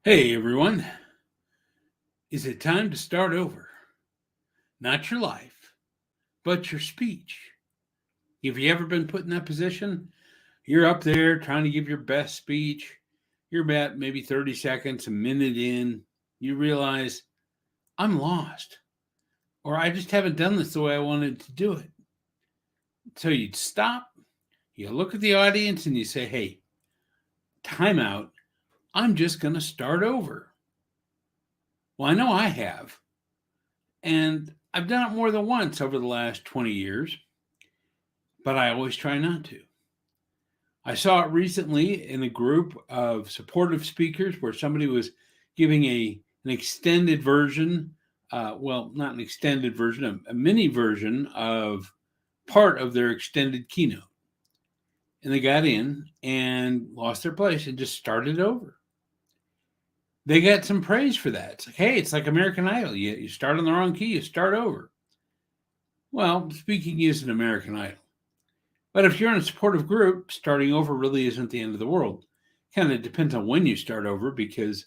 Hey everyone, is it time to start over? Not your life, but your speech. Have you ever been put in that position? You're up there trying to give your best speech. You're about maybe 30 seconds, a minute in. You realize, I'm lost, or I just haven't done this the way I wanted to do it. So you'd stop, you look at the audience, and you say, hey, time out. I'm just going to start over. Well, I know I have. And I've done it more than once over the last 20 years, but I always try not to. I saw it recently in a group of supportive speakers where somebody was giving an extended version, not an extended version, a mini version of part of their extended keynote. And they got in and lost their place and just started over. They got some praise for that. It's like, hey, it's like American Idol. You start on the wrong key, you start over. Well, speaking is an American Idol. But if you're in a supportive group, starting over really isn't the end of the world. Kind of depends on when you start over, because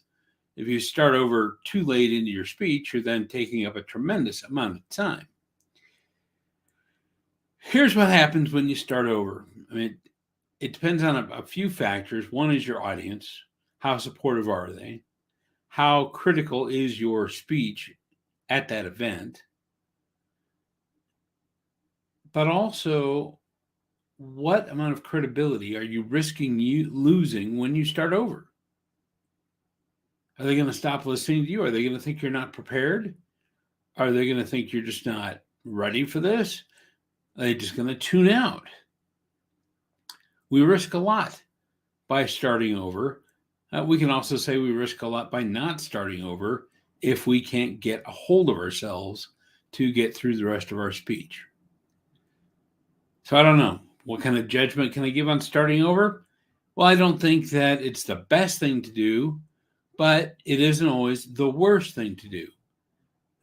if you start over too late into your speech, you're then taking up a tremendous amount of time. Here's what happens when you start over. I mean, it depends on a few factors. One is your audience. How supportive are they? How critical is your speech at that event? But also, what amount of credibility are you risking losing when you start over? Are they going to stop listening to you? Are they going to think you're not prepared? Are they going to think you're just not ready for this? Are they just going to tune out? We risk a lot by starting over. We can also say we risk a lot by not starting over if we can't get a hold of ourselves to get through the rest of our speech. So I don't know. What kind of judgment can I give on starting over? Well, I don't think that it's the best thing to do, but it isn't always the worst thing to do.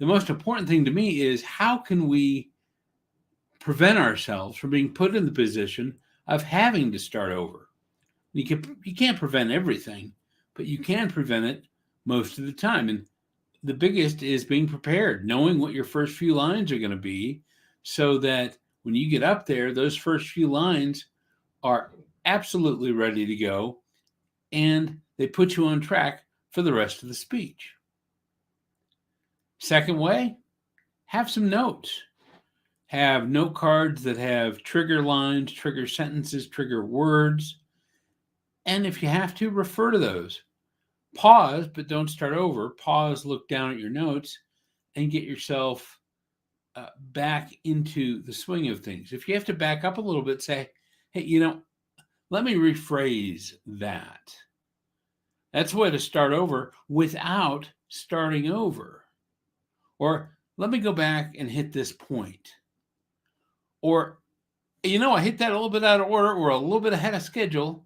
The most important thing to me is, how can we prevent ourselves from being put in the position of having to start over? You can't prevent everything, but you can prevent it most of the time. And the biggest is being prepared, knowing what your first few lines are going to be, so that when you get up there, those first few lines are absolutely ready to go, and they put you on track for the rest of the speech. Second way, have some notes. Have note cards that have trigger lines, trigger sentences, trigger words. And if you have to, refer to those. Pause, but don't start over. Pause, look down at your notes, and get yourself back into the swing of things. If you have to back up a little bit, say, hey, let me rephrase that. That's a way to start over without starting over. Or let me go back and hit this point. Or, I hit that a little bit out of order or a little bit ahead of schedule.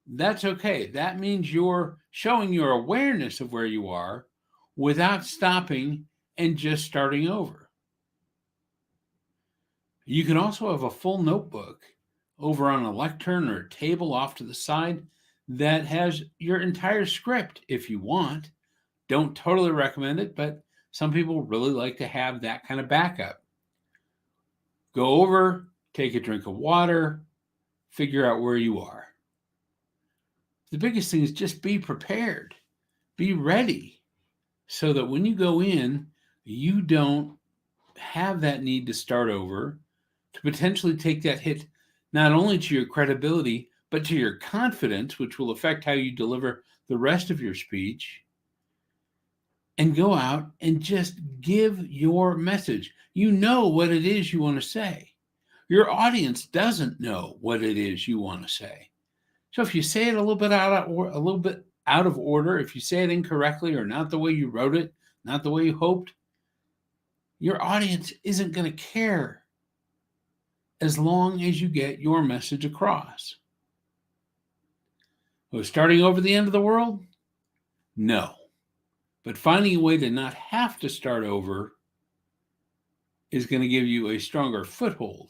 That's okay. That means you're showing your awareness of where you are without stopping and just starting over. You can also have a full notebook over on a lectern or a table off to the side that has your entire script if you want. Don't totally recommend it, but some people really like to have that kind of backup. Go over, take a drink of water, figure out where you are. The biggest thing is just be prepared, be ready, so that when you go in, you don't have that need to start over, to potentially take that hit not only to your credibility, but to your confidence, which will affect how you deliver the rest of your speech, and go out and just give your message. You know what it is you want to say. Your audience doesn't know what it is you want to say. So if you say it a little bit out of order, if you say it incorrectly or not the way you wrote it, not the way you hoped, your audience isn't going to care as long as you get your message across. Was starting over the end of the world? No. But finding a way to not have to start over is going to give you a stronger foothold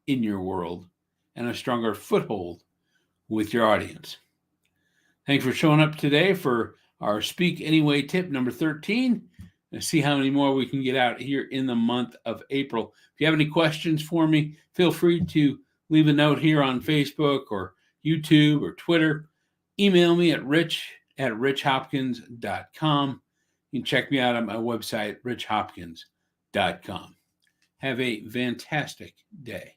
in your world and a stronger foothold with your audience. Thanks for showing up today for our Speak Anyway tip number 13. And see how many more we can get out here in the month of April. If you have any questions for me, feel free to leave a note here on Facebook or YouTube or Twitter. Email me at rich@richhopkins.com. You can check me out on my website, richhopkins.com. Have a fantastic day.